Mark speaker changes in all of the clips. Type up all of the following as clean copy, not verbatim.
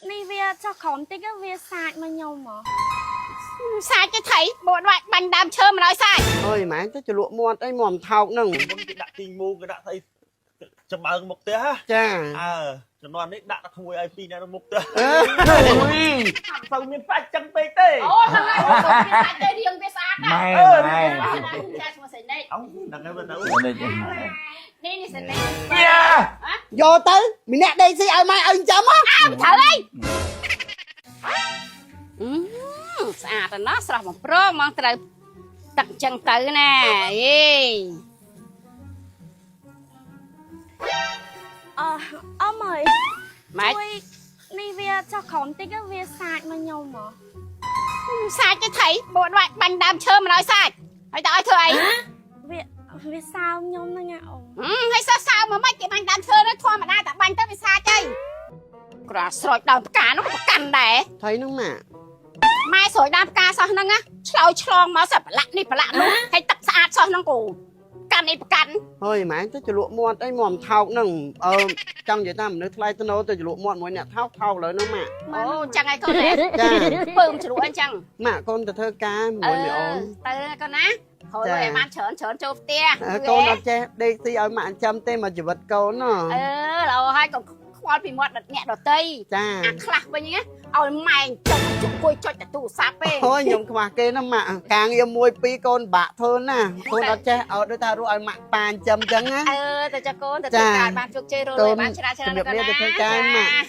Speaker 1: Này về cho khóm tích á về sạch mà nhau mà
Speaker 2: Sai cái thấy bộ loại bánh đàm chơi mà nói sai.
Speaker 3: Ôi mà anh tới cho lụa muôn ấy mòm thao nừng.
Speaker 4: Cái đã tình mù cái đã thấy chấm bằng một té ha.
Speaker 3: Cha.
Speaker 4: Cho non đấy đã không ai IP này nó một té. Sao miền phải chẳng tê tê.
Speaker 2: Ôi thằng này về sạch chơi riêng về sạch à.
Speaker 5: Mày
Speaker 4: Ông đằng này bên đâu.
Speaker 2: Đi đi sạch đây.
Speaker 3: Vô tới, mình nè đây gì ai mai anh chấm á.
Speaker 2: Thở đi. Sạch rồi nó sạch một pro mong trời tặng chân tử nè.
Speaker 1: Ông ơi
Speaker 2: Mày
Speaker 1: Ôi Này về cho khóm tích á về sạch mà nhau mà
Speaker 2: sai cái thấy bộ loại bánh đàm chơi mà nói sai. Hãy tao thưa ấy.
Speaker 1: Về sao nhau nó ngạo
Speaker 2: Hay sao mà mấy cái bánh đàm chơi nó thôi mà đa tạ bánh tới vì sao chơi. Quả sỏi đàm cá nó có cằn đẻ.
Speaker 3: Thấy nó mà.
Speaker 2: Mai sỏi đàm cá sao nó á. Chlong mà sập lạ đi lạ luôn. Hay tập sạch sao nó cổ cằn đi cằn.
Speaker 3: Ôi mà anh tới cho lụa muôn ấy mòm thao nừng. Trong vậy ta mình nước thay tới nấu tới cho lụa muôn mỗi nè thao lấy nó mà.
Speaker 2: Ồ chẳng ai con nè.
Speaker 3: Cha.
Speaker 2: Bơm cho đủ anh chăng.
Speaker 3: Mà con thơ ca mỗi mẹ ôn.
Speaker 2: Từ con á. Thôi rồi em ăn trởn chụp tia.
Speaker 3: Con nó che đây si ở mạng chăm tên mà chỉ vật câu nó.
Speaker 2: Rồi hai còn khoan bị một đợt nhẹ đợt tây.
Speaker 3: Cha.
Speaker 2: Ăn khạc bên nhá. Ôi mày chụp cùi cho tủ sáp bê.
Speaker 3: Thôi nhung mà kê nó mà càng yêu môi pi con bạ hơn nè. Con nó che ở đây ta rồi mạng bàn chăm chăng á.
Speaker 2: Tao cho con tao cả bạn chuột chơi rồi bạn chả
Speaker 3: nó con á.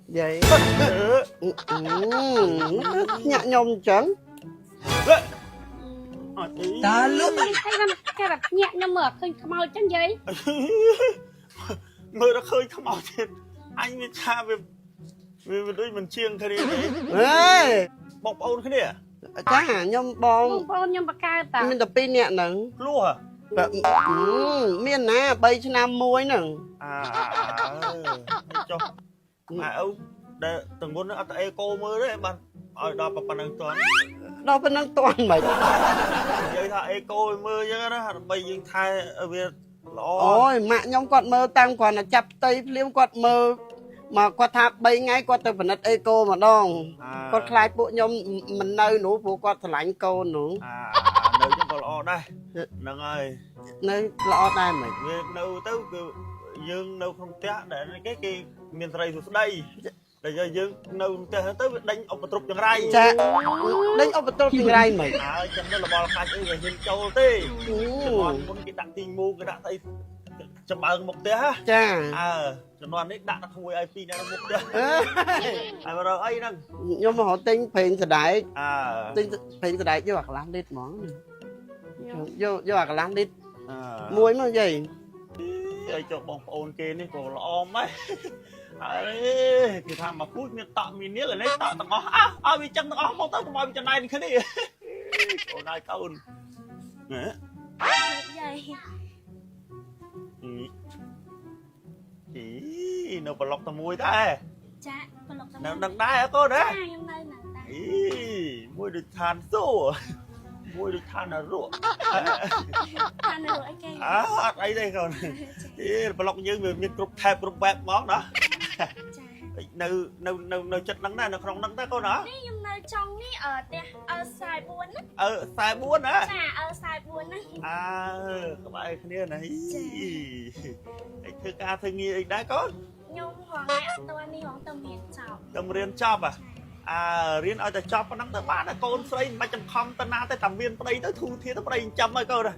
Speaker 3: Vậy nhẹ nhom chẳng.
Speaker 5: Ta lúc
Speaker 2: Hay làm cáiแบบnhẹ nhõm mở khơi mau chân giấy.
Speaker 4: Mơ đã khơi không màu thiệt. Anh với cha về đây mình chiêng thế đi.
Speaker 3: Ê
Speaker 4: Bọc ôn thế này.
Speaker 3: cha nhom bong.
Speaker 2: Con nhom bạc ca ta.
Speaker 3: Mình tập pin nhẹ nừng.
Speaker 4: Lúa hả?
Speaker 3: Miên nè bay cho nam muối nừng.
Speaker 4: Cho mà ông từng muốn nó eco mơ đấy bạn. Đó bà năng toán.
Speaker 3: Đâu phải năng toàn mày.
Speaker 4: Vậy thà eco mơ chứ đó bây giờ thay ở Việt
Speaker 3: ôi mạng nhóm quạt mơ tăng còn là chập tay liếm quạt mơ mà quạt tháp bay ngay quạt từ phần đất eco mà đong quạt khai bộ nhóm mình nơi nụ phụ quạt lạnh câu nụ
Speaker 4: nơi chúng còn lọ đây nâng ơi
Speaker 3: nơi lọ đây mày
Speaker 4: việc nâu tới dương nâu không té để cái miền tây xuống đây để cho dương nâu té tới đánh ông trục chẳng rai
Speaker 3: cha đánh ông trục chẳng rai mày
Speaker 4: cho nên là bò khai cái nhìn châu tê còn muốn cái đạn tình mu cái đạn thấy chấm bằng một té ha
Speaker 3: cha
Speaker 4: cho nên đấy đạn không ai IP này nó một té mà rồi ấy nè
Speaker 3: nhưng mà họ tính phèn thời đại tính phèn thời đại chứ hoặc là lít món vô hoặc là lít muối mà gì
Speaker 4: ai cho bông ôn kia này còn lo mấy thì thằng mà phút miền tạm miền nít là lấy tạm tặng ó vì chân tặng ó mau tới mau chân này cái đi còn ai câu nè ý nó còn lọc tao mùi ta nó đằng đai hả cô đấy mùi được than số mùi được than là ruộng đây đây còn bà lọc như mình cục thẹp cục bẹp món đó nâu chất nắng này nó không nắng ta cô nó
Speaker 1: Ní nhưng nơi trong ní ở xài buôn á
Speaker 4: xài buôn á
Speaker 1: ở xài buôn á
Speaker 4: các bạn cái này thưa ca thưa nghi anh đã có
Speaker 1: Nhung hoàng ấy ở tôi đi hoàng tâm hiện chọc
Speaker 4: tâm riêng chop riêng ở tại chop nắng tới bán là con xây mà chấm không tân na tới tầm viên đây tới thu thiên tới đây chấm mấy câu rồi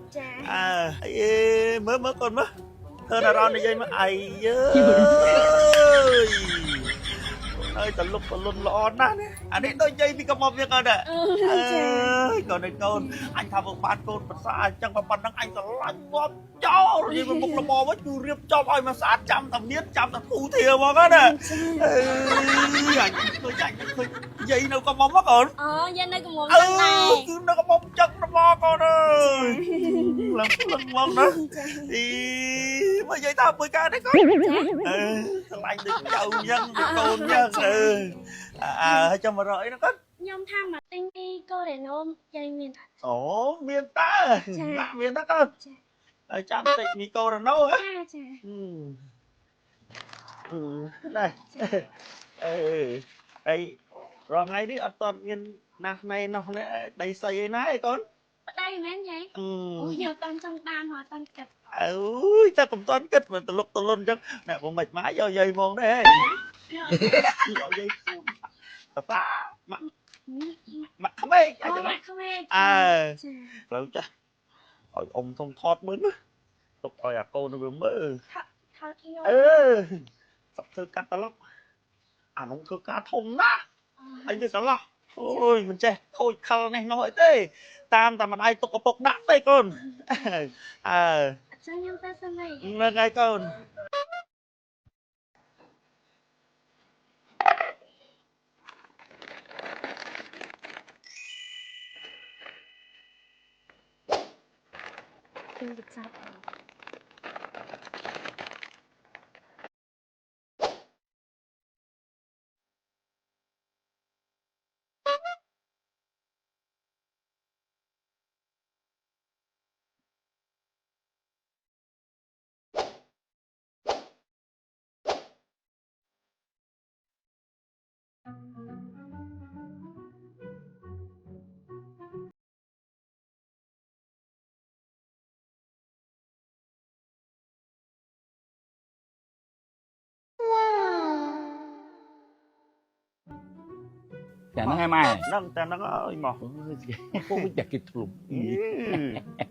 Speaker 4: mới con mới thơ là ron này dây mới ai ơi ơi tận lúc tận luôn lo nát anh ấy đôi dây thì có một việc rồi nè còn này con anh tham một ban con mà xa chẳng có ban năng anh là lạnh bom cho rồi mà một là bò với chú riêng cho ai mà xa trăm tầm niết trăm tầm thu thiều mà cái nè anh tôi dây đâu có bom mất còn
Speaker 1: dây này có một này
Speaker 4: cứ nó có bom chân nó bò con ơi làm lần lần đó thì mà dây tao 10k đấy con anh đừng giàu nhân con nhân cho mà rồi nó có
Speaker 1: nhom tham mà tinh đi cô để ôm dây miền
Speaker 4: miền ta miền ta con ចាំតិចមីកូរ៉ាណូហ៎
Speaker 1: ចា
Speaker 4: đây đây rồi ngay đi ở toàn nhiên nạc này nó đầy xây nái con
Speaker 1: ប្តីមែនយាយអូយកតាន់ចង់តាមមកតាន់កាត់
Speaker 4: ui ta cũng toàn kết mà từ lúc tôi luôn chắc nè cũng mệt mãi do dây mong đấy do dây ta mặt không ấy
Speaker 1: អូមកក្មេង
Speaker 4: à
Speaker 1: ចា
Speaker 4: lâu cha ôi ông không thoát mướn tục ôi à cô nó vừa mơ
Speaker 1: ថតខ្ញុំ
Speaker 4: sắp thư cắt ta lắm à nó thư cá thông á anh biết sao lắm ôi mình trẻ thôi khăn này nó hỏi thế tam tam mà ai tục bọc đạn đây con à
Speaker 1: ចាំខ្ញុំទៅសិនហើយ
Speaker 4: là ngay con
Speaker 1: ទៅវិសាស្ត្រ
Speaker 5: ចាហ្នឹងហើយម៉ែ
Speaker 4: nâng ta nó ơi mà
Speaker 5: ពុកចាក់គិតធ្លុំ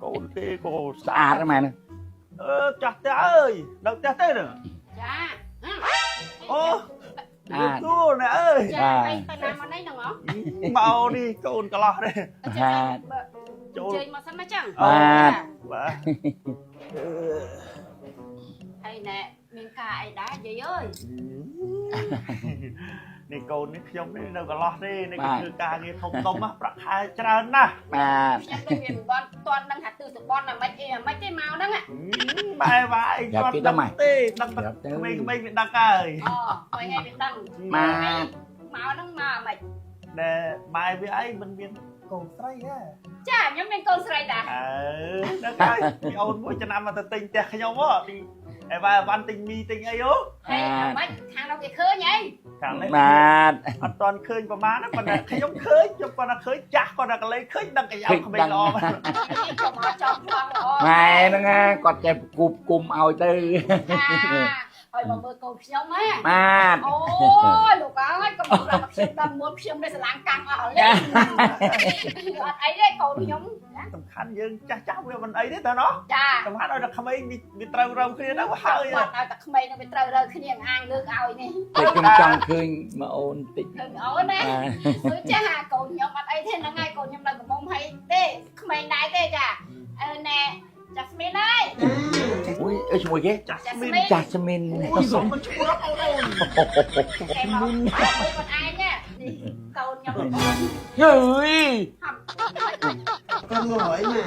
Speaker 4: cô thế cô
Speaker 5: ស្អាតហ្នឹងម៉ែហ្នឹង
Speaker 4: chặt thế ơi đâu chặt thế nữa
Speaker 2: ចា
Speaker 4: ô
Speaker 5: À.
Speaker 4: cô nè ơi
Speaker 2: ចាឯងទៅណាមកនេះហ្នឹងហ៎
Speaker 4: mau đi cồn cả lọ đây
Speaker 2: ចាអ
Speaker 4: ចូល
Speaker 2: ញ្ជើញមកសិនមកចឹង
Speaker 5: បាទ
Speaker 4: បាទ
Speaker 2: ហើយណែមានការអីដែរយាយអើយ
Speaker 4: នេះកូននេះខ្ញុំនេះនៅកន្លោះទេនេះ
Speaker 5: បាទ
Speaker 4: គឺការងារធំដុំណាប្រាក់ខែច្រើនណាស់
Speaker 5: បាទ
Speaker 2: ខ្ញុំទៅវាមិនបានទាន់ដឹងថាទិសបនមិនអីមិនទេមកហ្នឹង
Speaker 4: បែរវាអី
Speaker 5: យ៉ាប់
Speaker 4: គាត់
Speaker 5: គេទៅ
Speaker 4: ដឹង
Speaker 5: ម៉ែ
Speaker 4: ទេដឹង
Speaker 5: យ៉ាប់ទៅ
Speaker 4: ក្មេងៗវាដឹងហើយ
Speaker 2: អូហើយថ្ងៃវាដឹង
Speaker 5: បាទ
Speaker 2: មកហ្នឹងមកមិន
Speaker 4: ដែលបែរវាអីមិនមានកូនស្រីហ៎
Speaker 2: ចាខ្ញុំមានកូនស្រីដែរ
Speaker 4: អើដឹងហើយពីអូនមួយឆ្នាំមកទៅទិញផ្ទះខ្ញុំហ៎ទីឯវ៉ាវ៉ាន់ទិញមីទិញអីហ៎
Speaker 2: ហើយមិនខាងនោះគេឃើញហី
Speaker 4: ខាងនេះ
Speaker 5: បាទ
Speaker 4: អត់ទាន់ឃើញប្រហែលណាប៉ុន្តែខ្ញុំឃើញខ្ញុំគាត់ថាឃើញចាស់គាត់ថាកន្លែងឃើញដឹងកញ្ញាក្មេងល្អមែន
Speaker 2: ខ្ញុំមកចង់ខ្លាំងល្អ
Speaker 5: ម៉ែហ្នឹងណាគាត់ចេះគូបគុំឲ្យទៅ
Speaker 2: ហើយមកមើលកូនខ្ញុំហ៎
Speaker 5: បាទ
Speaker 2: អូយលោកអើយកុំប្រាប់ខ្ញុំដល់មុនខ្ញុំនេះស្រឡាញ់កាំងអស់ហើយអត់អីទេកូនខ្ញុំ
Speaker 4: សំខាន់យើងចាស់ចាស់វាមិនអីទេតើណោះ
Speaker 2: ចា
Speaker 4: សំខាន់ឲ្យតែក្មេងវាត្រូវរំគ្នាទៅហើយ
Speaker 2: គាត់ឲ្យតែក្មេងនឹងវាត្រូវរើគ្នាអាងលើកឲ្យនេះ
Speaker 5: តែខ្ញុំចង់ឃើញមកអូនតិច
Speaker 2: ឃើញអូនណាគឺចាកូនខ្ញុំអត់អីទេហ្នឹងហើយកូនខ្ញុំនៅកំមុំហើយទេក្មេងដែរទេចាអឺណែចាស់ស្មីនហើយ
Speaker 5: អូយអើឈ្មោះគេ
Speaker 4: ចាស់
Speaker 2: ចាស់
Speaker 4: មី
Speaker 2: ស្មីន
Speaker 5: ចាស់ស្មីន
Speaker 4: អូយសុំមិនឈ្មោះដល់អូន
Speaker 2: គេមកមើលគាត់ឯងណាកូនខ្ញុំ
Speaker 5: យឺយ
Speaker 3: ខ្ញុំមកហើយម៉ែ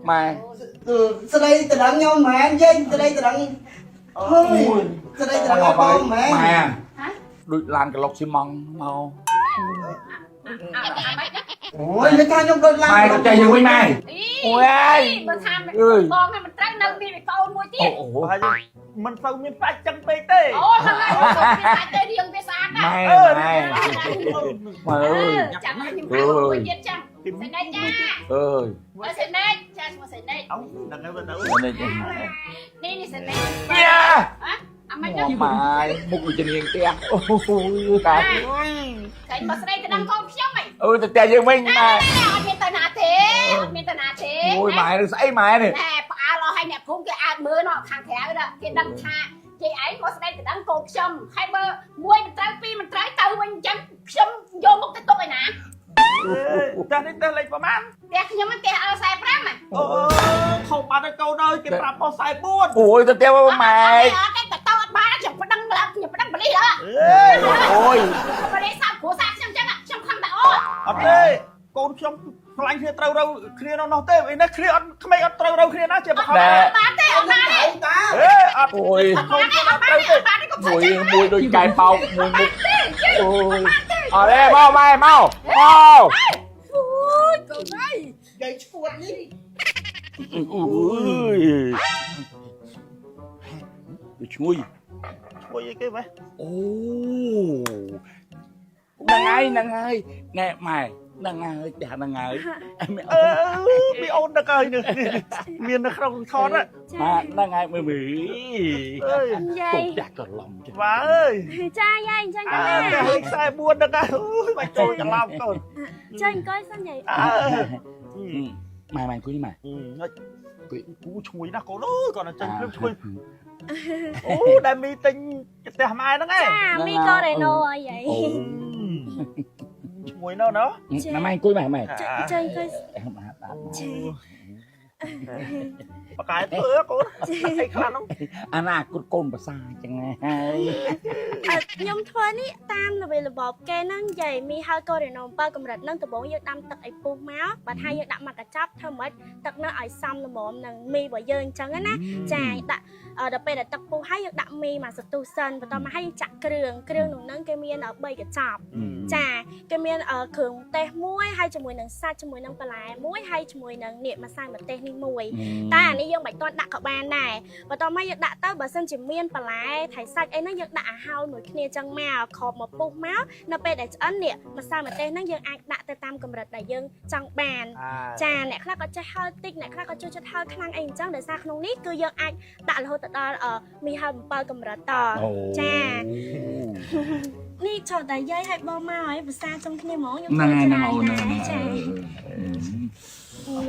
Speaker 5: ម៉ែ
Speaker 3: ស្ដីតដឹងខ្ញុំមែនយាយស្ដីតដឹងហើយស្ដីតដឹងបងមែន
Speaker 5: ម៉ែដូចឡានកន្លុកស៊ីម៉ង់មក
Speaker 3: អូយមិនថាខ្ញុំដូចឡា
Speaker 5: ម៉ែទៅចេះយើងវិញម៉ែ អូយ
Speaker 2: បើថាបងឲ្យមិនត្រូវនៅមានកូនមួយទៀត
Speaker 5: អូ
Speaker 4: ហើយមិនសូវមានសាច់ចឹងពេកទេ
Speaker 2: អូហ្នឹងហើយវាសាច់ទៅរៀងវាស្អាតណា
Speaker 5: ម៉ែម៉ែម៉ែអើយ
Speaker 2: ចាំខ្ញុំហៅមួយទៀតចាំសេណេតចា
Speaker 5: អើយ
Speaker 2: អើសេណេតចាឈ្មោះសេណេត
Speaker 4: អោដឹងហើយបើទៅ
Speaker 5: នេះ
Speaker 2: នេះសេណេត
Speaker 5: យ៉ា
Speaker 2: អាម៉េច
Speaker 5: មកម៉ែមុខវិជ្ជាងផ្ទះអូតា
Speaker 2: ឃើញមកស្រីទៅដល់កូនខ្ញុំហី
Speaker 5: អើទៅផ្ទះយើងវិញម៉ែ
Speaker 2: អត់មានទៅណាទេអត់មានទៅណាទេ
Speaker 5: អូយម៉ែនឹងស្អីម៉ែនេះ
Speaker 2: ណែផ្អើលអស់ហើយអ្នកភូមិគេអាចមើលណោះខាងក្រៅដល់គេដឹងថាជ័យឯងមកស្ដីទៅដល់កូនខ្ញុំហើយបើមួយមិនត្រូវពីរមិនត្រូវទៅវិញអញ្ចឹងខ្ញុំយកមុខទៅទុកឯណា
Speaker 4: ចាស់នេះទៅលេខប្រហែល
Speaker 2: ផ្ទះខ្ញុំផ្ទះអើ45ហ៎
Speaker 4: អូខំបាត់ឲ្យកូនអើយគេប្រាប់ប៉ុ44
Speaker 5: អូយទៅផ្ទះម៉ែ
Speaker 2: អត់ទេទៅអត់បានខ្ញុំប្តឹងខ្ញុំប្តឹងប៉ូលីសហ៎
Speaker 5: អូយ
Speaker 2: ប៉ូលីសសាប់គ្រូសាខ្ញុំអញ្ចឹងខ្ញុំខំតែអូ
Speaker 4: អត់ទេកូនខ្ញុំខ្លាញ់គ្នាត្រូវរៅគ្នានោះទេឯនេះគ្នាអត់ក្មេងអត់ត្រូវរៅគ្នាណាជាបខំ
Speaker 2: បានទេអត់បានទេ
Speaker 3: តា
Speaker 4: អេអត់
Speaker 5: អូយ
Speaker 4: កូនខ្ញុំអត់ត្រូវទេ
Speaker 2: បានទេកុំ
Speaker 5: មួយដូចកែបោកមួយមុខអូយអរេមកម៉ែមក
Speaker 2: អូយកូនអើយ
Speaker 3: យាយឈួតនេះ
Speaker 5: ឈ្ងុយ
Speaker 4: ជួយអីគេម៉េច
Speaker 5: អូហ្នឹងហើយណែម៉ែហ្នឹងហើយផ្ទះហ្នឹងហើយ
Speaker 4: មីអូនដឹកហើយនេះមាននៅក្នុងថត
Speaker 5: ម៉ែហ្នឹងហើយមើលមើល
Speaker 4: អើយ
Speaker 1: យាយ
Speaker 5: ចាស់ច្រឡំចឹង
Speaker 4: បាទអើយ
Speaker 1: ចាយាយអញ្ចឹង
Speaker 4: អើ
Speaker 1: ណា
Speaker 4: តែឲ្យខ្សែ4ដឹកហើយអូយបាច់ចូលច្រឡំកូន
Speaker 1: ចាអង្គុយសិនយាយ
Speaker 5: ម៉ែអង្គុយម៉ែ
Speaker 4: គូឈ្ងុយណាស់កូនអើយគាត់តែចាញ់ភ្លឹបឈ្ងុយអូដែលមីទិញផ្ទះម៉ែហ្នឹងឯង
Speaker 1: ចាមីក៏រេណូហើយយាយ
Speaker 4: ឈ្ងុយណោណោ
Speaker 5: ម៉ែអង្គុយម៉ែ
Speaker 1: ចាអង្គុយ
Speaker 4: បកែធ្វើកូនអីខ្លះហ្នឹង
Speaker 5: អាណាគូកូនប្រសាចឹងហើយ
Speaker 1: ខ្ញុំធ្វើនេះតាមល្បិចរបបគេហ្នឹងយាយមីហើយកូរ៉េណូ7កម្រិតហ្នឹងដំបូងយើងដាំទឹកឲ្យពុះមកបើថាយើងដាក់មកកញ្ចប់ធ្វើម៉េចទឹកនៅឲ្យសមល្មមនឹងមីរបស់យើងអញ្ចឹងណាចាដាក់ដល់ពេលដែលទឹកពុះហើយយើងដាក់មីមកសន្ទុះសិនបន្ទាប់មកហើយយើងចាក់គ្រឿងក្នុងហ្នឹងគេមាន3កញ្ចប់ចាគេមានគ្រឿងទេសមួយហើយជាមួយនឹងសាច់ជាមួយនឹងបន្លែមួយហើយជាមួយនឹងនេះម្សៅម្ទេសនេះមួយតែអានេះយើងមិនទាន់ដាក់ក៏បានដែរបន្ទាប់មកយើងដាក់ទៅបើសិនជាមានបន្លែថៃសាច់អីហ្នឹងយើងដាក់ឲ្យហើយមួយគ្នាចឹងមកខប់មកពុះមកនៅពេលដែលឆ្អិននេះម្សៅម្ទេសហ្នឹងយើងអាចដាក់ទៅតាមកម្រិតដែលយើងចង់បានចាអ្នកខ្លះក៏ចេះហឹរតិចអ្នកខ្លះក៏ចូលចិត្តហឹរខ្លាំងអីអញ្ចឹងដោយសារក្នុងនេះគឺយើងអាចដាក់រហូតដល់មីហឹរ7កម្រិតតចានេះចូលតែយាយឲ្យបងមកហើយភាសាចំគ្នាហ្មងខ្ញុំ
Speaker 5: ហ្នឹងហើយអូន
Speaker 1: ចា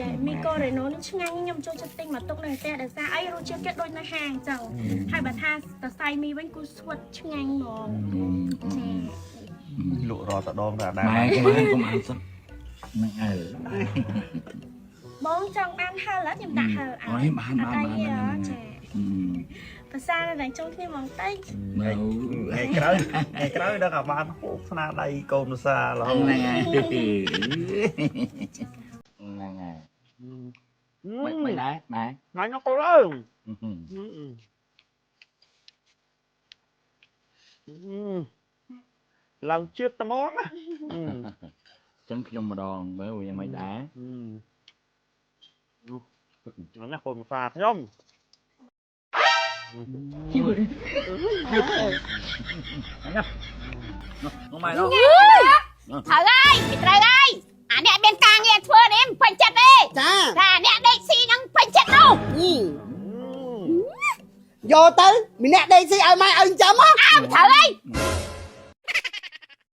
Speaker 1: យាយមីកូរ៉េណូនេះឆ្ងាញ់ខ្ញុំចូលចិត្តទិញមកទុកនៅផ្ទះដោយសារអីរសជាតិគេដូចនៅហាងអញ្ចឹងហើយបើថាសរសៃមីវិញគឺស្វិតឆ្ងាញ់ហ្មងចា
Speaker 4: លក់រាល់តដងតែដែរ
Speaker 5: ម៉ែកុំអានសិនហ្នឹងហើយ
Speaker 1: បងចង់បានហឹរខ្ញុំដាក់ហឹរអត់អីចាភាសាតែចុងគ្នាហ្មងតិច
Speaker 5: មើល
Speaker 4: ថ្ងៃក្រោយដល់ក៏បានហូបស្នាដៃកូនឧស្សាហ៍រហូត
Speaker 5: ហ្នឹងហើយហ្នឹងហើយមិនដែរម៉ែ
Speaker 4: ថ្ងៃនោះកូនអើយឡើងជាតិត្មងណា
Speaker 5: ចឹងខ្ញុំម្ដងមើលយ៉ាងមិនដែរ
Speaker 4: ហ្នឹងណាកូនសាខ្ញុំ
Speaker 5: ម៉ែនោះ
Speaker 2: ត្រូវហើយពីត្រូវហើយអាអ្នកមានការងារធ្វើនេះពេញចិត្តទេ
Speaker 3: ចា
Speaker 2: តែអ្នកដេកស៊ីហ្នឹងពេញចិត្តនោះ
Speaker 3: យកទៅម្នាក់ដេកស៊ីឲ្យម៉ែឲ្យចាំមក
Speaker 2: ត្រូវហើយ